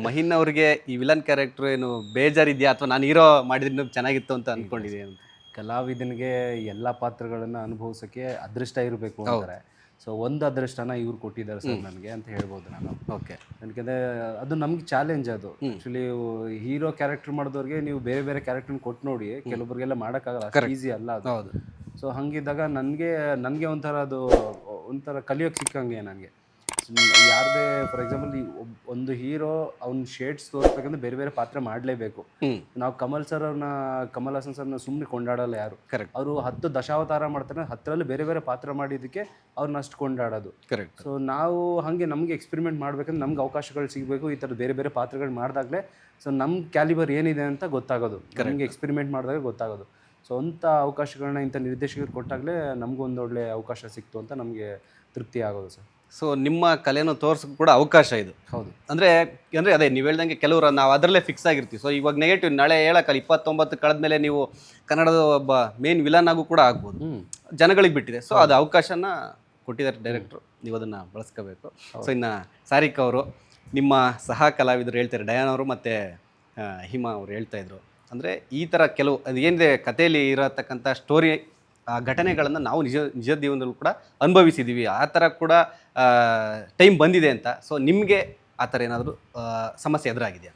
ಮಹಿನ್ ಅವ್ರಿಗೆ ಈ villain character ಏನು ಬೇಜಾರಿದ್ಯಾ ಅಥವಾ ನಾನು ಹೀರೋ ಮಾಡಿದ್ರೆ ಚೆನ್ನಾಗಿತ್ತು ಅಂತ ಅನ್ಕೊಂಡಿದ್ದೀನಿ ಅಂತ? ಕಲಾವಿದನಿಗೆ ಎಲ್ಲ ಪಾತ್ರಗಳನ್ನು ಅನುಭವಿಸೋಕ್ಕೆ ಅದೃಷ್ಟ ಇರಬೇಕು ಅಂತಾರೆ. ಸೊ ಒಂದು ಅದೃಷ್ಟನ ಇವ್ರು ಕೊಟ್ಟಿದ್ದಾರೆ ಸರ್ ನನಗೆ ಅಂತ ಹೇಳ್ಬೋದು ನಾನು. ಓಕೆ. ಯಾಕೆಂದರೆ ಅದು ನಮ್ಗೆ ಚಾಲೆಂಜ್ ಅದು. ಆ್ಯಕ್ಚುಲಿ ಹೀರೋ ಕ್ಯಾರೆಕ್ಟರ್ ಮಾಡಿದವ್ರಿಗೆ ನೀವು ಬೇರೆ ಬೇರೆ ಕ್ಯಾರೆಕ್ಟರ್ನ ಕೊಟ್ಟು ನೋಡಿ, ಕೆಲವೊಬ್ಬರಿಗೆಲ್ಲ ಮಾಡೋಕ್ಕಾಗಲ್ಲ, ಅಷ್ಟು ಈಸಿ ಅಲ್ಲ ಅದು. ಹೌದು. ಸೊ ಹಾಗಿದ್ದಾಗ ನನಗೆ ಒಂಥರ ಅದು ಒಂಥರ ಕಲಿಯೋಕ್ಕೆ ಸಿಕ್ಕಂಗೆ ನನಗೆ. ಯಾರದೇ ಫಾರ್ ಎಕ್ಸಾಂಪಲ್ ಒಂದು ಹೀರೋ ಅವ್ನ ಶೇಡ್ಸ್ ತೋರಿಸ್ಬೇಕಂದ್ರೆ ಬೇರೆ ಬೇರೆ ಪಾತ್ರ ಮಾಡಲೇಬೇಕು. ನಾವು ಕಮಲ್ ಹಾಸನ್ ಸರ್ನ ಸುಮ್ಮನೆ ಕೊಂಡಾಡಲ್ಲ ಯಾರು. ಕರೆಕ್ಟ್. ಅವರು 10 ದಶಾವತಾರ ಮಾಡ್ತಾರೆ, 10ರಲ್ಲಿ ಬೇರೆ ಬೇರೆ ಪಾತ್ರ ಮಾಡಿದ್ದಕ್ಕೆ ಅವ್ರನ್ನ ಅಷ್ಟು ಕೊಂಡಾಡೋದು. ಕರೆಕ್ಟ್. ಸೊ ನಾವು ಹಾಗೆ ನಮಗೆ ಎಕ್ಸ್ಪೆರಿಮೆಂಟ್ ಮಾಡಬೇಕಂದ್ರೆ ನಮ್ಗೆ ಅವಕಾಶಗಳು ಸಿಗಬೇಕು. ಈ ಥರದ ಬೇರೆ ಬೇರೆ ಪಾತ್ರಗಳು ಮಾಡಿದಾಗಲೇ ಸೊ ನಮ್ಮ ಕ್ಯಾಲಿಬರ್ ಏನಿದೆ ಅಂತ ಗೊತ್ತಾಗೋದು, ನಮಗೆ ಎಕ್ಸ್ಪೆರಿಮೆಂಟ್ ಮಾಡಿದಾಗ ಗೊತ್ತಾಗೋದು. ಸೊ ಅಂಥ ಅವಕಾಶಗಳನ್ನ ಇಂಥ ನಿರ್ದೇಶಕರು ಕೊಟ್ಟಾಗಲೇ ನಮಗೊಂದೊಳ್ಳೆ ಅವಕಾಶ ಸಿಕ್ತು ಅಂತ ನಮಗೆ ತೃಪ್ತಿ ಆಗೋದು ಸರ್. ಸೊ ನಿಮ್ಮ ಕಲೆಯನ್ನು ತೋರ್ಸೋಕೆ ಕೂಡ ಅವಕಾಶ ಇದು. ಹೌದು. ಅಂದರೆ ಅದೇ ನೀವು ಹೇಳ್ದಂಗೆ ಕೆಲವರು ನಾವು ಅದರಲ್ಲೇ ಫಿಕ್ಸ್ ಆಗಿರ್ತೀವಿ. ಸೊ ಇವಾಗ ನೆಗೆಟಿವ್ ನಾಳೆ ಹೇಳೋಕ್ಕಲ್ಲ, 29 ಕಳೆದ್ಮೇಲೆ ನೀವು ಕನ್ನಡದ ಒಬ್ಬ ಮೇನ್ ವಿಲನ್ ಆಗೂ ಕೂಡ ಆಗ್ಬೋದು. ಜನಗಳಿಗೆ ಬಿಟ್ಟಿದೆ. ಸೊ ಅದು ಅವಕಾಶನ ಕೊಟ್ಟಿದ್ದಾರೆ ಡೈರೆಕ್ಟ್ರು, ನೀವು ಅದನ್ನು ಬಳಸ್ಕೋಬೇಕು. ಸೊ ಇನ್ನು ಸಾರಿಕ್ ಅವರು ನಿಮ್ಮ ಸಹ ಕಲಾವಿದರು ಹೇಳ್ತಾರೆ, ಡಯಾನ್ ಅವರು ಮತ್ತು ಹಿಮಾ ಅವರು ಹೇಳ್ತಾಯಿದ್ರು, ಅಂದರೆ ಈ ಥರ ಕೆಲವು ಅದು ಏನಿದೆ ಕಥೆಯಲ್ಲಿ ಇರತಕ್ಕಂಥ ಸ್ಟೋರಿ ಆ ಘಟನೆಗಳನ್ನು ನಾವು ನಿಜ ಜೀವನದಲ್ಲೂ ಕೂಡ ಅನುಭವಿಸಿದ್ದೀವಿ, ಆ ಥರ ಕೂಡ ಟೈಮ್ ಬಂದಿದೆ ಅಂತ. ಸೊ ನಿಮಗೆ ಆ ಥರ ಏನಾದರೂ ಸಮಸ್ಯೆ ಎದುರಾಗಿದೆಯಾ?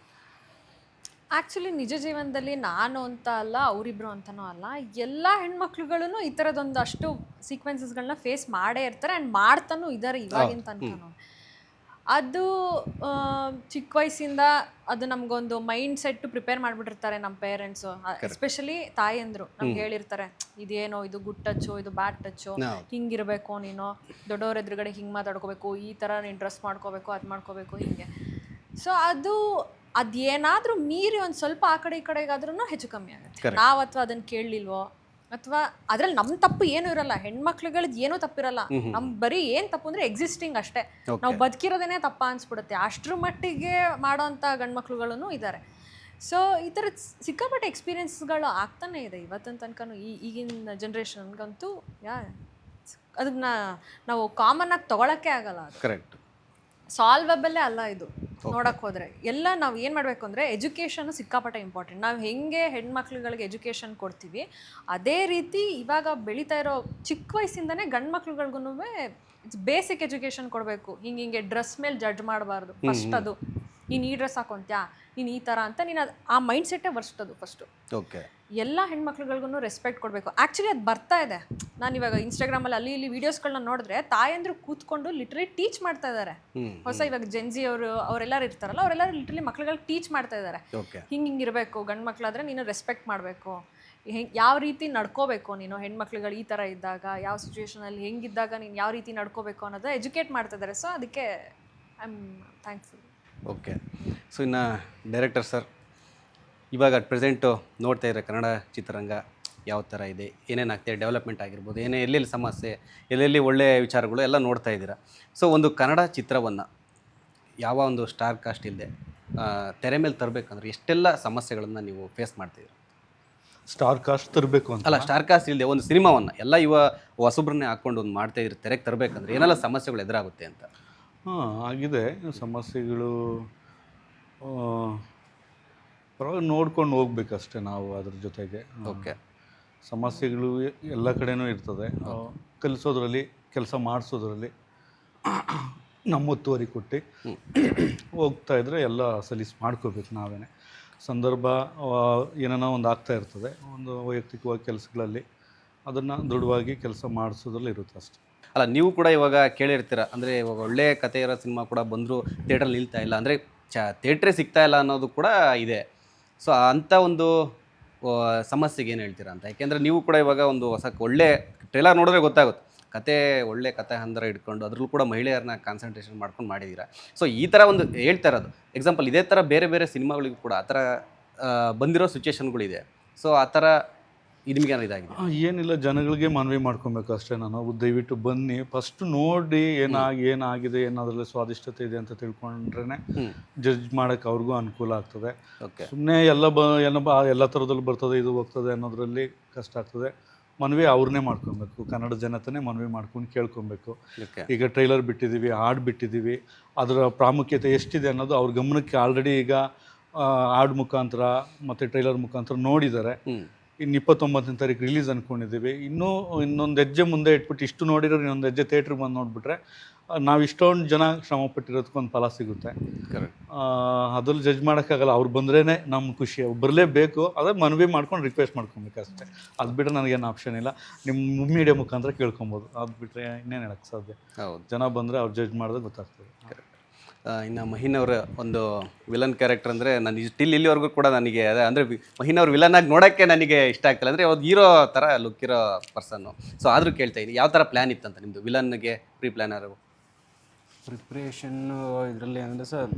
ಆ್ಯಕ್ಚುಲಿ ನಿಜ ಜೀವನದಲ್ಲಿ ನಾನು ಅಂತ ಅಲ್ಲ, ಅವರಿಬ್ರು ಅಂತನೂ ಅಲ್ಲ, ಎಲ್ಲ ಹೆಣ್ಮಕ್ಳುಗಳೂ ಈ ಥರದೊಂದು ಅಷ್ಟು ಸೀಕ್ವೆನ್ಸಸ್ಗಳನ್ನ ಫೇಸ್ ಮಾಡೇ ಇರ್ತಾರೆ ಆ್ಯಂಡ್ ಮಾಡ್ತಾನೂ ಇದ್ದಾರೆ ಇವಾಗಿನ ತನಕನೂ. ಅದು ಚಿಕ್ಕ ವಯಸ್ಸಿಂದ ಅದು ನಮಗೊಂದು ಮೈಂಡ್ ಸೆಟ್ ಪ್ರಿಪೇರ್ ಮಾಡಿಬಿಟ್ಟಿರ್ತಾರೆ ನಮ್ಮ ಪೇರೆಂಟ್ಸು, ಎಸ್ಪೆಷಲಿ ತಾಯಂದರು ನಮ್ಗೆ ಹೇಳಿರ್ತಾರೆ, ಇದೇನೋ ಇದು ಗುಡ್ ಟಚ್ಚು, ಇದು ಬ್ಯಾಡ್ ಟಚ್ಚು, ಹಿಂಗಿರಬೇಕು, ನೀನು ದೊಡ್ಡವ್ರ ಎದುರುಗಡೆ ಹಿಂಗೆ ಮಾತಾಡ್ಕೋಬೇಕು, ಈ ಥರ ನೀನು ಡ್ರೆಸ್ ಮಾಡ್ಕೋಬೇಕು, ಅದು ಮಾಡ್ಕೋಬೇಕು, ಹೀಗೆ. ಸೊ ಅದೇನಾದರೂ ಮೀರಿ ಒಂದು ಸ್ವಲ್ಪ ಆ ಕಡೆ ಈ ಕಡೆಗಾದ್ರೂ ಹೆಚ್ಚು ಕಮ್ಮಿ ಆಗುತ್ತೆ. ನಾವು ಅಥವಾ ಅದನ್ನು ಕೇಳಲಿಲ್ವೋ ಅಥವಾ ಅದ್ರಲ್ಲಿ ನಮ್ಮ ತಪ್ಪು ಏನೂ ಇರಲ್ಲ, ಹೆಣ್ಮಕ್ಳುಗಳದ್ದು ಏನೂ ತಪ್ಪಿರಲ್ಲ, ನಮ್ ಬರೀ ಏನು ತಪ್ಪು ಅಂದರೆ ಎಕ್ಸಿಸ್ಟಿಂಗ್ ಅಷ್ಟೇ, ನಾವು ಬದುಕಿರೋದೇನೆ ತಪ್ಪ ಅನ್ಸ್ಬಿಡುತ್ತೆ, ಅಷ್ಟ್ರ ಮಟ್ಟಿಗೆ ಮಾಡೋಂಥ ಗಂಡ್ಮಕ್ಳುಗಳೂ ಇದ್ದಾರೆ. ಸೊ ಈ ಥರ ಸಿಕ್ಕಾಪಟ್ಟೆ ಎಕ್ಸ್ಪೀರಿಯನ್ಸ್ಗಳು ಆಗ್ತಾನೆ ಇದೆ ಇವತ್ತಿನ ತನಕನೂ. ಈಗಿನ ಜನ್ರೇಷನ್ಗಂತೂ ಅದನ್ನ ನಾವು ಕಾಮನ್ ಆಗಿ ತೊಗೊಳಕ್ಕೆ ಆಗಲ್ಲ. ಅದು ಕರೆಕ್ಟ್, ಸಾಲ್ವಬಲ್ಲೇ ಅಲ್ಲ ಇದು ನೋಡಕ್ಕೆ ಹೋದರೆ. ಎಲ್ಲ ನಾವು ಏನು ಮಾಡಬೇಕು ಅಂದರೆ ಎಜುಕೇಷನು ಸಿಕ್ಕಾಪಟ್ಟೆ ಇಂಪಾರ್ಟೆಂಟ್. ನಾವು ಹೆಂಗೆ ಹೆಣ್ಮಕ್ಳುಗಳಿಗೆ ಎಜುಕೇಷನ್ ಕೊಡ್ತೀವಿ, ಅದೇ ರೀತಿ ಇವಾಗ ಬೆಳೀತಾ ಇರೋ ಚಿಕ್ಕ ವಯಸ್ಸಿಂದನೇ ಗಂಡು ಮಕ್ಳುಗಳ್ಗೂ ಬೇಸಿಕ್ ಎಜುಕೇಷನ್ ಕೊಡಬೇಕು. ಹಿಂಗೆ ಡ್ರೆಸ್ ಮೇಲೆ ಜಡ್ಜ್ ಮಾಡಬಾರ್ದು ಫಸ್ಟ್. ಅದು ನೀನು ಈ ಡ್ರೆಸ್ ಹಾಕೊಂತ್ಯಾ, ನೀನು ಈ ಥರ ಅಂತ ನೀನು ಅದು ಆ ಮೈಂಡ್ ಸೆಟ್ಟೇ ಬರ್ಸೋದು ಫಸ್ಟು. ಓಕೆ. ಎಲ್ಲ ಹೆಣ್ಮಕ್ಳುಗಳ್ಗೂ ರೆಸ್ಪೆಕ್ಟ್ ಕೊಡಬೇಕು. ಆ್ಯಕ್ಚುಲಿ ಅದು ಬರ್ತಾ ಇದೆ. ನಾನು ಇವಾಗ ಇನ್ಸ್ಟಾಗ್ರಾಮಲ್ಲಿ ಅಲ್ಲಿ ಇಲ್ಲಿ ವೀಡಿಯೋಸ್ಗಳನ್ನ ನೋಡಿದ್ರೆ ತಾಯಂದ್ರು ಕೂತ್ಕೊಂಡು ಲಿಟ್ರಲಿ ಟೀಚ್ ಮಾಡ್ತಾ ಇದ್ದಾರೆ. ಹೊಸ ಇವಾಗ ಜೆನ್ಜಿ ಅವರೆಲ್ಲರೂ ಇರ್ತಾರಲ್ಲ, ಅವರೆಲ್ಲರೂ ಲಿಟ್ರಲಿ ಮಕ್ಳುಗಳಿಗೆ ಟೀಚ್ ಮಾಡ್ತಾ ಇದ್ದಾರೆ. ಹಿಂಗಿರಬೇಕು, ಗಂಡು ಮಕ್ಳಾದರೆ ನೀನು ರೆಸ್ಪೆಕ್ಟ್ ಮಾಡಬೇಕು, ಯಾವ ರೀತಿ ನಡ್ಕೋಬೇಕು ನೀನು ಹೆಣ್ಮಕ್ಳುಗಳು ಈ ಥರ ಇದ್ದಾಗ, ಯಾವ ಸಿಚುವೇಶನಲ್ಲಿ ಹೆಂಗಿದ್ದಾಗ ನೀನು ಯಾವ ರೀತಿ ನಡ್ಕೋಬೇಕು ಅನ್ನೋದು ಎಜುಕೇಟ್ ಮಾಡ್ತಾ ಇದ್ದಾರೆ. ಸೊ ಅದಕ್ಕೆ I am thankful. Okay. So ಇನ್ನು ಡೈರೆಕ್ಟರ್ ಸರ್, ಇವಾಗ ಅಟ್ ಪ್ರೆಸೆಂಟು ನೋಡ್ತಾ ಇರೋ ಕನ್ನಡ ಚಿತ್ರರಂಗ ಯಾವ ಥರ ಇದೆ, ಏನೇನಾಗ್ತಿದೆ, ಡೆವಲಪ್ಮೆಂಟ್ ಆಗಿರ್ಬೋದು, ಎಲ್ಲೆಲ್ಲಿ ಸಮಸ್ಯೆ, ಎಲ್ಲೆಲ್ಲಿ ಒಳ್ಳೆಯ ವಿಚಾರಗಳು ಎಲ್ಲ ನೋಡ್ತಾ ಇದ್ದೀರಾ. ಸೊ ಒಂದು ಕನ್ನಡ ಚಿತ್ರವನ್ನು ಯಾವ ಒಂದು ಸ್ಟಾರ್ ಕಾಸ್ಟ್ ಇಲ್ಲದೆ ತೆರೆ ಮೇಲೆ ತರಬೇಕಂದ್ರೆ ಎಷ್ಟೆಲ್ಲ ಸಮಸ್ಯೆಗಳನ್ನು ನೀವು ಫೇಸ್ ಮಾಡ್ತಿದ್ದೀರಾ? ಸ್ಟಾರ್ ಕಾಸ್ಟ್ ತರಬೇಕು ಅಂತ ಅಲ್ಲ, ಸ್ಟಾರ್ ಕಾಸ್ಟ್ ಇಲ್ಲದೆ ಒಂದು ಸಿನಿಮಾವನ್ನು ಎಲ್ಲ ಹೊಸಬ್ರನ್ನೇ ಹಾಕ್ಕೊಂಡು ಒಂದು ಮಾಡ್ತಾಯಿದ್ರೆ ತೆರೆಗೆ ತರಬೇಕಂದ್ರೆ ಏನೆಲ್ಲ ಸಮಸ್ಯೆಗಳು ಎದುರಾಗುತ್ತೆ ಅಂತ? ಆಗಿದೆ ಸಮಸ್ಯೆಗಳು. ಪರವಾಗಿ ನೋಡ್ಕೊಂಡು ಹೋಗ್ಬೇಕಷ್ಟೇ ನಾವು ಅದ್ರ ಜೊತೆಗೆ. ಓಕೆ. ಸಮಸ್ಯೆಗಳು ಎಲ್ಲ ಕಡೆನೂ ಇರ್ತದೆ. ಕಲಿಸೋದ್ರಲ್ಲಿ, ಕೆಲಸ ಮಾಡಿಸೋದ್ರಲ್ಲಿ ನಮ್ಮ ಒತ್ತುವರಿ ಕೊಟ್ಟು ಹೋಗ್ತಾ ಇದ್ದರೆ ಎಲ್ಲ ಸಲೀಸ್ ಮಾಡ್ಕೋಬೇಕು ನಾವೇ. ಸಂದರ್ಭ ಏನಾನ ಒಂದು ಆಗ್ತಾ ಇರ್ತದೆ, ಒಂದು ವೈಯಕ್ತಿಕವಾಗಿ ಕೆಲಸಗಳಲ್ಲಿ ಅದನ್ನು ದೃಢವಾಗಿ ಕೆಲಸ ಮಾಡಿಸೋದ್ರಲ್ಲಿ ಇರುತ್ತೆ ಅಷ್ಟೇ. ಅಲ್ಲ, ನೀವು ಕೂಡ ಇವಾಗ ಕೇಳಿರ್ತೀರ, ಅಂದರೆ ಇವಾಗ ಒಳ್ಳೆಯ ಕಥೆ ಇರೋ ಸಿನಿಮಾ ಕೂಡ ಬಂದರೂ ಥಿಯೇಟ್ರಲ್ಲಿ ನಿಲ್ತಾ ಇಲ್ಲ, ಅಂದರೆ ಥಿಯೇಟ್ರೇ ಸಿಗ್ತಾ ಇಲ್ಲ ಅನ್ನೋದು ಕೂಡ ಇದೆ. ಸೊ ಅಂಥ ಒಂದು ಸಮಸ್ಯೆಗೆ ಏನು ಹೇಳ್ತೀರಾ ಅಂತ? ಯಾಕೆಂದರೆ ನೀವು ಕೂಡ ಇವಾಗ ಒಂದು ಹೊಸ ಒಳ್ಳೆ ಟ್ರೇಲರ್ ನೋಡಿದ್ರೆ ಗೊತ್ತಾಗುತ್ತೆ, ಒಳ್ಳೆ ಕತೆ ಹಂದರ ಇಟ್ಕೊಂಡು ಅದರಲ್ಲೂ ಕೂಡ ಮಹಿಳೆಯರನ್ನ ಕಾನ್ಸಂಟ್ರೇಷನ್ ಮಾಡ್ಕೊಂಡು ಮಾಡಿದ್ದೀರಾ. ಸೊ ಈ ಥರ ಒಂದು ಹೇಳ್ತಾ ಇರೋದು ಎಕ್ಸಾಂಪಲ್, ಇದೇ ಥರ ಬೇರೆ ಬೇರೆ ಸಿನಿಮಾಗಳಿಗೂ ಕೂಡ ಆ ಥರ ಬಂದಿರೋ ಸಿಚುವೇಶನ್ಗಳಿದೆ. ಸೊ ಆ ಥರ ನಿಮಗೆ ಇದಾಗಿದೆ? ಏನಿಲ್ಲ, ಜನಗಳಿಗೆ ಮನವಿ ಮಾಡ್ಕೊಬೇಕು ಅಷ್ಟೇ. ನಾನು ದಯವಿಟ್ಟು ಬನ್ನಿ, ಫಸ್ಟ್ ನೋಡಿ ಏನಾಗಿದೆ, ಏನಾದ್ರಲ್ಲಿ ಸ್ವಾದಿಷ್ಟತೆ ಇದೆ ಅಂತ ತಿಳ್ಕೊಂಡ್ರೆ ಜಡ್ಜ್ ಮಾಡೋಕ್ಕೆ ಅವ್ರಿಗೂ ಅನುಕೂಲ ಆಗ್ತದೆ. ಸುಮ್ಮನೆ ಎಲ್ಲ ಥರದಲ್ಲಿ ಬರ್ತದೆ, ಇದು ಹೋಗ್ತದೆ ಅನ್ನೋದ್ರಲ್ಲಿ ಕಷ್ಟ ಆಗ್ತದೆ. ಮನವಿ ಅವ್ರನ್ನೇ ಮಾಡ್ಕೊಬೇಕು, ಕನ್ನಡ ಜನತೆನೇ ಮನವಿ ಮಾಡ್ಕೊಂಡು ಕೇಳ್ಕೊಬೇಕು. ಓಕೆ. ಈಗ ಟ್ರೈಲರ್ ಬಿಟ್ಟಿದ್ದೀವಿ, ಹಾಡು ಬಿಟ್ಟಿದ್ದೀವಿ, ಅದರ ಪ್ರಾಮುಖ್ಯತೆ ಎಷ್ಟಿದೆ ಅನ್ನೋದು ಅವ್ರ ಗಮನಕ್ಕೆ ಆಲ್ರೆಡಿ ಈಗ ಹಾಡು ಮುಖಾಂತರ ಮತ್ತು ಟ್ರೈಲರ್ ಮುಖಾಂತರ ನೋಡಿದ್ದಾರೆ. ಇನ್ನು 29ನೇ ತಾರೀಕು ರಿಲೀಸ್ ಅಂದ್ಕೊಂಡಿದ್ದೀವಿ. ಇನ್ನೊಂದು ಹೆಜ್ಜೆ ಮುಂದೆ ಇಟ್ಬಿಟ್ಟು ಇಷ್ಟು ನೋಡಿರೋ ಇನ್ನೊಂದು ಹೆಜ್ಜೆ ಥಿಯೇಟ್ರಿಗೆ ಬಂದು ನೋಡಿಬಿಟ್ರೆ ನಾವು ಇಷ್ಟೊಂದು ಜನ ಶ್ರಮ ಪಟ್ಟಿರೋದಕ್ಕೊಂದು ಫಲ ಸಿಗುತ್ತೆ. ಅದ್ರಲ್ಲಿ ಜಡ್ಜ್ ಮಾಡೋಕ್ಕಾಗಲ್ಲ, ಅವ್ರು ಬಂದ್ರೇ ನಮ್ಮ ಖುಷಿ, ಅವ್ರು ಬರಲೇಬೇಕು. ಅದೇ ಮನವಿ ಮಾಡ್ಕೊಂಡು ರಿಕ್ವೆಸ್ಟ್ ಮಾಡ್ಕೊಬೇಕು ಅಷ್ಟೇ. ಅದು ಬಿಟ್ಟರೆ ನನಗೇನು ಆಪ್ಷನ್ ಇಲ್ಲ, ನಿಮ್ಮ ಮೀಡಿಯಾ ಮುಖಾಂತರ ಕೇಳ್ಕೊಬೋದು. ಅದು ಬಿಟ್ಟರೆ ಇನ್ನೇನು ಹೇಳಕ್ಕೆ ಸಾಧ್ಯ. ಹೌದು, ಜನ ಬಂದರೆ ಅವ್ರು ಜಡ್ಜ್ ಮಾಡಿದ್ರೆ ಗೊತ್ತಾಗ್ತದೆ. ಇನ್ನು ಮಹಿನ್ ಅವರ ಒಂದು ವಿಲನ್ ಕ್ಯಾರೆಕ್ಟರ್ ಅಂದರೆ ನಾನು ಇಲ್ಲಿವರೆಗೂ ಕೂಡ ನನಗೆ ಅದೇ ಅಂದರೆ ಮಹಿನ್ ಅವ್ರ ವಿಲನ್ ಆಗಿ ನೋಡೋಕ್ಕೆ ನನಗೆ ಇಷ್ಟ ಆಗ್ತಿಲ್ಲ. ಅಂದರೆ ಅವ್ರು ಹೀರೋ ಥರ ಲುಕ್ ಇರೋ ಪರ್ಸನ್ನು. ಸೊ ಆದರೂ ಕೇಳ್ತಾ ಇದ್ದೀನಿ, ಯಾವ ಥರ ಪ್ಲ್ಯಾನ್ ಇತ್ತಂತ ನಿಮ್ಮದು ವಿಲನ್ಗೆ ಪ್ಲಾನರು? ಪ್ರಿಪ್ರೇಷನ್ನು ಇದರಲ್ಲಿ ಅಂದರೆ ಸರ್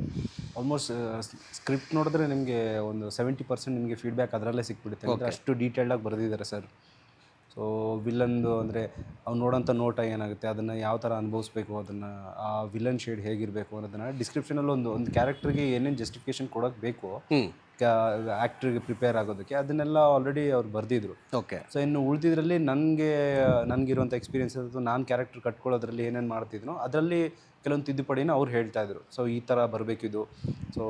ಆಲ್ಮೋಸ್ಟ್ ಸ್ಕ್ರಿಪ್ಟ್ ನೋಡಿದ್ರೆ ನಿಮಗೆ ಒಂದು 70% ನಿಮಗೆ ಫೀಡ್ಬ್ಯಾಕ್ ಅದರಲ್ಲೇ ಸಿಕ್ಬಿಡುತ್ತೆ. ಅಂದರೆ ಅಷ್ಟು ಡೀಟೇಲ್ಡಾಗಿ ಬರೆದಿದ್ದಾರೆ ಸರ್. ಸೊ ವಿಲನ್ದು ಅಂದರೆ ಅವ್ನು ನೋಡೋಂಥ ನೋಟ ಏನಾಗುತ್ತೆ, ಅದನ್ನು ಯಾವ ಥರ ಅನುಭವಿಸ್ಬೇಕು, ಅದನ್ನು ಆ ವಿಲನ್ ಶೇಡ್ ಹೇಗಿರಬೇಕು ಅನ್ನೋದನ್ನು ಡಿಸ್ಕ್ರಿಪ್ಷನಲ್ಲಿ ಒಂದು ಕ್ಯಾರೆಕ್ಟರ್ಗೆ ಏನೇನು ಜಸ್ಟಿಫಿಕೇಶನ್ ಕೊಡೋಕ್ಕೆ ಬೇಕು ಆ್ಯಕ್ಟ್ರಿಗೆ ಪ್ರಿಪೇರ್ ಆಗೋದಕ್ಕೆ, ಅದನ್ನೆಲ್ಲ ಆಲ್ರೆಡಿ ಅವ್ರು ಬರೆದಿದ್ರು. ಓಕೆ. ಸೊ ಇನ್ನು ಉಳಿದಿದ್ರಲ್ಲಿ ನನಗಿರುವಂಥ ಎಕ್ಸ್ಪೀರಿಯನ್ಸ್ ಇತ್ತು, ನಾನು ಕ್ಯಾರೆಕ್ಟರ್ ಕಟ್ಕೊಳ್ಳೋದ್ರಲ್ಲಿ ಏನೇನು ಮಾಡ್ತಿದ್ನೋ ಅದರಲ್ಲಿ ಕೆಲವೊಂದು ತಿದ್ದುಪಡಿನ ಅವ್ರು ಹೇಳ್ತಾಯಿದ್ರು. ಸೊ ಈ ಥರ ಬರಬೇಕಿದು, ಸೊ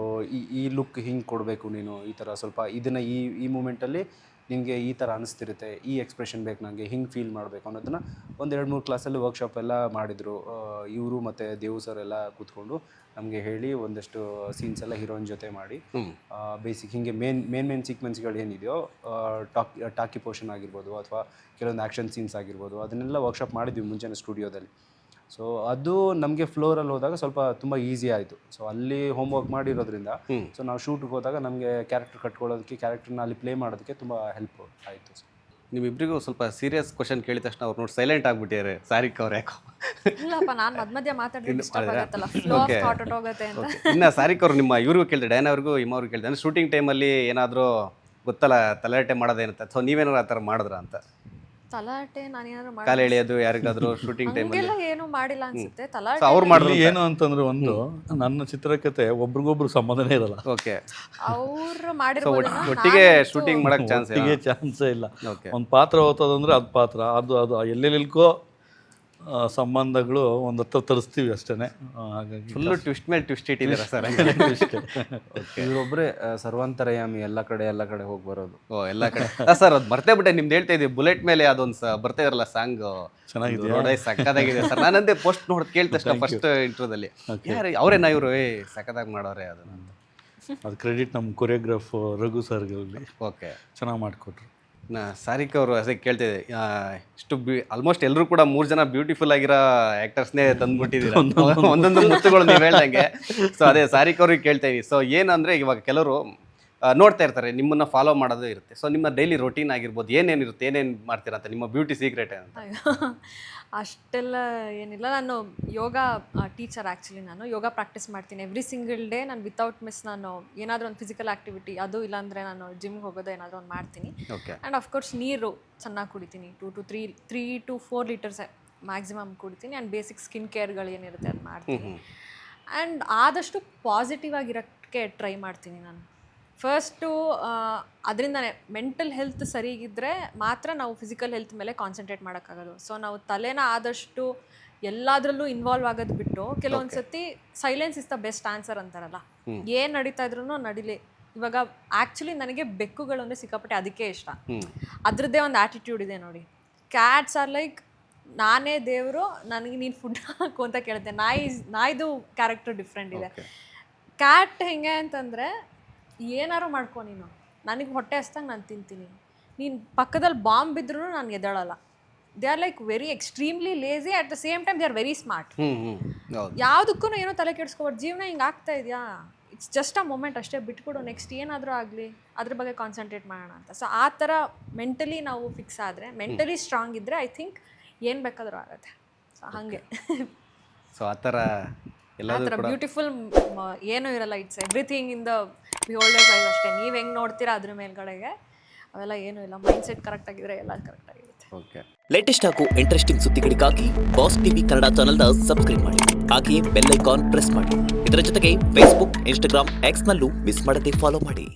ಈ ಲುಕ್ ಹಿಂಗೆ ಕೊಡಬೇಕು ನೀನು, ಈ ಥರ ಸ್ವಲ್ಪ ಇದನ್ನು ಈ ಮೂಮೆಂಟಲ್ಲಿ ನಿನಗೆ ಈ ಥರ ಅನಿಸ್ತಿರುತ್ತೆ, ಈ ಎಕ್ಸ್ಪ್ರೆಷನ್ ಬೇಕು ನನಗೆ, ಹಿಂಗೆ ಫೀಲ್ ಮಾಡಬೇಕು ಅನ್ನೋದನ್ನು ಒಂದು 2-3 ಕ್ಲಾಸಲ್ಲಿ ವರ್ಕ್ಶಾಪ್ ಎಲ್ಲ ಮಾಡಿದರು. ಇವರು ಮತ್ತು ದೇವು ಸರ್ ಎಲ್ಲ ಕೂತ್ಕೊಂಡು ನಮಗೆ ಹೇಳಿ ಒಂದಷ್ಟು ಸೀನ್ಸ್ ಎಲ್ಲ ಹೀರೋಯಿನ್ ಜೊತೆ ಮಾಡಿ ಬೇಸಿಕ್ ಹಿಂಗೆ ಮೇನ್ ಸೀಕ್ವೆನ್ಸ್ಗಳು ಏನಿದೆಯೋ ಟಾಕಿ ಪೋರ್ಷನ್ ಆಗಿರ್ಬೋದು ಅಥವಾ ಕೆಲವೊಂದು ಆ್ಯಕ್ಷನ್ ಸೀನ್ಸ್ ಆಗಿರ್ಬೋದು, ಅದನ್ನೆಲ್ಲ ವರ್ಕ್ಶಾಪ್ ಮಾಡಿದ್ವಿ ಮುಂಚೆನೇ ಸ್ಟುಡಿಯೋದಲ್ಲಿ. ಸೊ ಅದು ನಮಗೆ ಫ್ಲೋರಲ್ಲಿ ಹೋದಾಗ ಸ್ವಲ್ಪ ತುಂಬ ಈಸಿ ಆಯಿತು. ಸೊ ಅಲ್ಲಿ ಹೋಮ್ ವರ್ಕ್ ಮಾಡಿರೋದ್ರಿಂದ ಸೊ ನಾವು ಶೂಟ್ಗೆ ಹೋದಾಗ ನಮಗೆ ಕ್ಯಾರೆಕ್ಟರ್ ಕಟ್ಕೊಳ್ಳೋದಕ್ಕೆ, ಕ್ಯಾರೆಕ್ಟರ್ನ ಅಲ್ಲಿ ಪ್ಲೇ ಮಾಡೋದಕ್ಕೆ ತುಂಬ ಹೆಲ್ಪ್ ಆಯಿತು. ಸೊ ನಿಮ್ಮಿಬ್ಬರಿಗೂ ಸ್ವಲ್ಪ ಸೀರಿಯಸ್ ಕ್ವಶನ್ ಕೇಳಿದ ತಕ್ಷಣ ಅವ್ರು ನೋಡಿ ಸೈಲೆಂಟ್ ಆಗಿಬಿಟ್ಟಿದ್ದಾರೆ ಸಾರಿಕ್ ಅವ್ರು. ಯಾಕೋ ಇಲ್ಲಪ್ಪ, ನಾನು ಮಧ್ಯ ಮಾತಾಡಿದ್ರೆ ಡಿಸ್ಟರ್ಬ್ ಆಗುತ್ತಲ್ಲ, ಫ್ಲೋ ಆಫ್ ಥಾಟ್ ಹೋಗುತ್ತೆ ಅಂತ. ಇನ್ನು ಸಾರಿಕ್ ಅವರು ನಿಮ್ಮ ಇವ್ರಿಗೂ ಕೇಳಿದೆ, ಡೈನಾ ಅವ್ರಿಗೂ ಇಮ್ಮವ್ರಿಗೂ ಕೇಳಿದೆ, ಅಂದರೆ ಶೂಟಿಂಗ್ ಟೈಮಲ್ಲಿ ಏನಾದರೂ ಗೊತ್ತಲ್ಲ ತಲಾಟೆ ಮಾಡೋದೇನಂತ, ಸೊ ನೀವೇನಾದ್ರು ಆ ಥರ ಮಾಡಿದ್ರ ಅಂತ? ತಲಾಟೆ ನಾನೇನಾದ್ರು ಕಾಲು ಎಳೆಯೋದು ಯಾರಿಗಾದ್ರೂ ಶೂಟಿಂಗ್ ಟೈಮಲ್ಲಿ ಏನು ಮಾಡಿಲ್ಲ ಅನ್ಸುತ್ತೆ. ತಲಾಟೆ ಅವ್ರು ಮಾಡಿದ್ರು ಏನು ಅಂತಂದ್ರೆ, ಒಂದು ನನ್ನ ಚಿತ್ರಕಥೆ ಒಬ್ರಿಗೊಬ್ರು ಸಂಬಂಧನೇ ಇರಲ್ಲ. ಓಕೆ. ಅವ್ರು ಮಾಡಿರ್ಬೋದು, ಒಟ್ಟಿಗೆ ಶೂಟಿಂಗ್ ಮಾಡಕ್ ಚಾನ್ಸೇ ಇಲ್ಲ. ಒಂದು ಪಾತ್ರ ಓದ್ತದಂದ್ರೆ ಅದು ಪಾತ್ರ, ಅದು ಎಲ್ಲೆಲ್ಲಿಲ್ಕೋ ಸಂಬಂಧಗಳು ಒಂದು ಹತ್ರ ತರಿಸ್ತೀವಿ ಅಷ್ಟೇ. ಹಾಗಾಗಿ ಫುಲ್ಲು ಟ್ವಿಸ್ಟ್ ಮೇಲೆ ಟ್ವಿಸ್ಟ್ ಇಟ್ಟಿದ್ದೀರಾ ಸರ್? ಇವರೊಬ್ಬರೇ ಸರ್ವಾಂತರಯಾಮಿ, ಎಲ್ಲ ಕಡೆ ಹೋಗಿ ಬರೋದು. ಓ, ಎಲ್ಲ ಕಡೆ. ಸರ್ ಅದು ಬರ್ತೇ ಬಿಟ್ಟೆ, ನಿಮ್ದು ಹೇಳ್ತಾ ಇದ್ದೀವಿ ಬುಲೆಟ್ ಮೇಲೆ ಅದೊಂದು ಬರ್ತಾ ಇರಲ್ಲ ಸಾಂಗ್, ಚೆನ್ನಾಗಿದೆ, ನೋಡಿ ಸಕ್ಕದಾಗಿದೆ ಸರ್. ನಾನಂದೇ ಪೋಸ್ಟ್ ನೋಡ್ ಕೇಳ್ತಷ್ಟ ಫಸ್ಟ್ ಇಂಟ್ರೋದಲ್ಲಿ ಯಾರು ಅವರೇನಾ ಇವರು ಸಕ್ಕದಾಗಿ ಮಾಡೋರೆ ಅದನ್ನ. ಅದು ಕ್ರೆಡಿಟ್ ನಮ್ಮ ಕೊರಿಯೋಗ್ರಾಫ್ ರಘು ಸರ್ಗಳಲ್ಲಿ. ಓಕೆ, ಚೆನ್ನಾಗಿ ಮಾಡಿಕೊಟ್ರು. ಸಾರಿಕ್ ಅವರು ಅದೇ ಕೇಳ್ತಿದ್ದೆ, ಇಷ್ಟು ಆಲ್ಮೋಸ್ಟ್ ಎಲ್ಲರೂ ಕೂಡ 3 ಜನ ಬ್ಯೂಟಿಫುಲ್ ಆಗಿರೋ ಆ್ಯಕ್ಟರ್ಸ್ನೇ ತಂದುಬಿಟ್ಟಿದ್ದೀರ, ಒಂದೊಂದು ಮುತ್ತುಗಳು ನೀವು ಹೇಳ್ದಂಗೆ. ಸೊ ಅದೇ ಸಾರಿಕ್ ಅವ್ರಿಗೆ ಕೇಳ್ತಾ ಇದ್ದೀವಿ. ಸೊ ಏನಂದರೆ ಇವಾಗ ಕೆಲವರು ನೋಡ್ತಾ ಇರ್ತಾರೆ, ನಿಮ್ಮನ್ನು ಫಾಲೋ ಮಾಡೋದು ಇರುತ್ತೆ. ಸೊ ನಿಮ್ಮ ಡೈಲಿ ರೊಟೀನ್ ಆಗಿರ್ಬೋದು, ಏನೇನಿರುತ್ತೆ, ಏನೇನು ಮಾಡ್ತೀರಾ ಅಂತ, ನಿಮ್ಮ ಬ್ಯೂಟಿ ಸೀಕ್ರೆಟ್ ಅಂತ? ಅಷ್ಟೆಲ್ಲ ಏನಿಲ್ಲ, ನಾನು ಯೋಗ ಟೀಚರ್. ಆ್ಯಕ್ಚುಲಿ ನಾನು ಯೋಗ ಪ್ರಾಕ್ಟೀಸ್ ಮಾಡ್ತೀನಿ ಎವ್ರಿ ಸಿಂಗಲ್ ಡೇ. ನಾನು ವಿತೌಟ್ ಮಿಸ್ ನಾನು ಏನಾದರೂ ಒಂದು ಫಿಸಿಕಲ್ ಆ್ಯಕ್ಟಿವಿಟಿ, ಅದು ಇಲ್ಲಾಂದರೆ ನಾನು ಜಿಮ್ಗೆ ಹೋಗೋದು ಏನಾದರೂ ಒಂದು ಮಾಡ್ತೀನಿ. ಆ್ಯಂಡ್ ಆಫ್ಕೋರ್ಸ್ ನೀರು ಚೆನ್ನಾಗಿ ಕುಡಿತೀನಿ, 3 to 4 ಲೀಟರ್ಸ್ ಮ್ಯಾಕ್ಸಿಮಮ್ ಕುಡಿತೀನಿ. ಆ್ಯಂಡ್ ಬೇಸಿಕ್ ಸ್ಕಿನ್ ಕೇರ್ಗಳು ಏನಿರುತ್ತೆ ಅದು ಮಾಡ್ತೀನಿ. ಆ್ಯಂಡ್ ಆದಷ್ಟು ಪಾಸಿಟಿವ್ ಆಗಿರೋಕ್ಕೆ ಟ್ರೈ ಮಾಡ್ತೀನಿ ನಾನು. ಫಸ್ಟು ಅದರಿಂದನೇ ಮೆಂಟಲ್ ಹೆಲ್ತ್ ಸರಿಗಿದ್ದರೆ ಮಾತ್ರ ನಾವು ಫಿಸಿಕಲ್ ಹೆಲ್ತ್ ಮೇಲೆ ಕಾನ್ಸಂಟ್ರೇಟ್ ಮಾಡೋಕ್ಕಾಗೋದು. ಸೊ ನಾವು ತಲೆನ ಆದಷ್ಟು ಎಲ್ಲದರಲ್ಲೂ ಇನ್ವಾಲ್ವ್ ಆಗೋದು ಬಿಟ್ಟು, ಕೆಲವೊಂದು ಸತಿ silence is the best answer ಅಂತಾರಲ್ಲ, ಏನು ನಡೀತಾ ಇದ್ರೂ ನಡೀಲಿ. ಇವಾಗ ಆ್ಯಕ್ಚುಲಿ ನನಗೆ ಬೆಕ್ಕುಗಳು ಅಂದರೆ ಸಿಕ್ಕಾಪಟ್ಟೆ ಅದಕ್ಕೆ ಇಷ್ಟ. ಅದರದ್ದೇ ಒಂದು ಆ್ಯಟಿಟ್ಯೂಡ್ ಇದೆ ನೋಡಿ. ಕ್ಯಾಟ್ಸ್ ಆರ್ ಲೈಕ್ ನಾನೇ ದೇವರು, ನನಗೆ ನೀನು ಫುಡ್ ಹಾಕು ಅಂತ ಕೇಳುತ್ತೆ. ನಾಯಿದು ಕ್ಯಾರೆಕ್ಟರ್ ಡಿಫ್ರೆಂಟ್ ಇದೆ. ಕ್ಯಾಟ್ ಹೆಂಗೆ ಅಂತಂದರೆ, ಏನಾರು ಮಾಡ್ಕೊ ನೀನು, ನನಗೆ ಹೊಟ್ಟೆ ಹಸ್ದಂಗೆ ನಾನು ತಿಂತೀನಿ, ನೀನು ಪಕ್ಕದಲ್ಲಿ ಬಾಂಬ್ ಬಿದ್ದರೂ ನಾನು ಎದ್ದೇಳಲ್ಲ. They are like very extremely lazy, at the same time they are very smart. ಯಾವುದಕ್ಕೂ ಏನೋ ತಲೆ ಕೆಡಿಸ್ಕೊಬಾರ್ದು. ಜೀವನ ಹಿಂಗೆ ಆಗ್ತಾ ಇದೆಯಾ, ಇಟ್ಸ್ ಜಸ್ಟ್ ಅ ಮೂಮೆಂಟ್ ಅಷ್ಟೇ, ಬಿಟ್ಕೊಡು, ನೆಕ್ಸ್ಟ್ ಏನಾದರೂ ಆಗಲಿ ಅದ್ರ ಬಗ್ಗೆ ಕಾನ್ಸಂಟ್ರೇಟ್ ಮಾಡೋಣ ಅಂತ. ಸೊ ಆ ಥರ ಮೆಂಟಲಿ ನಾವು ಫಿಕ್ಸ್ ಆದರೆ, ಮೆಂಟಲಿ ಸ್ಟ್ರಾಂಗ್ ಇದ್ದರೆ ಐ ಥಿಂಕ್ ಏನು ಬೇಕಾದರೂ ಆಗುತ್ತೆ. ಸೊ ಹಾಗೆ. ಸೊ ಆ ಥರ ಬ್ಯೂಟಿಫುಲ್ ಏನೂ ಇರಲ್ಲ. It's everything in the ಬಿಹೋಲ್ಡರ್ಸ್ ice ಅಷ್ಟೇ. ನೀವು ಹೆಂಗೆ ನೋಡ್ತೀರಾ ಅದ್ರ ಮೇಲ್ಗಡೆಗೆ, ಅವೆಲ್ಲ ಏನೂ ಇಲ್ಲ. ಮೈಂಡ್ ಸೆಟ್ ಕರೆಕ್ಟ್ ಆಗಿದ್ರೆ ಎಲ್ಲ ಕರೆಕ್ಟ್ ಆಗಿರುತ್ತೆ. ಓಕೆ. ಲೇಟೆಸ್ಟ್ ಹಾಗೂ ಇಂಟ್ರೆಸ್ಟಿಂಗ್ ಸುದ್ದಿಗಳಿಗಾಗಿ ಬಾಸ್ ಟಿವಿ ಕನ್ನಡ ಚಾನೆಲ್ನ ಸಬ್ಸ್ಕ್ರೈಬ್ ಮಾಡಿ, ಹಾಗೆಯೇ ಬೆಲ್ ಐಕಾನ್ ಪ್ರೆಸ್ ಮಾಡಿ. ಇದರ ಜೊತೆಗೆ ಫೇಸ್ಬುಕ್, ಇನ್ಸ್ಟಾಗ್ರಾಮ್, ಎಕ್ಸ್ನಲ್ಲೂ ಮಿಸ್ ಮಾಡದೆ ಫಾಲೋ ಮಾಡಿ.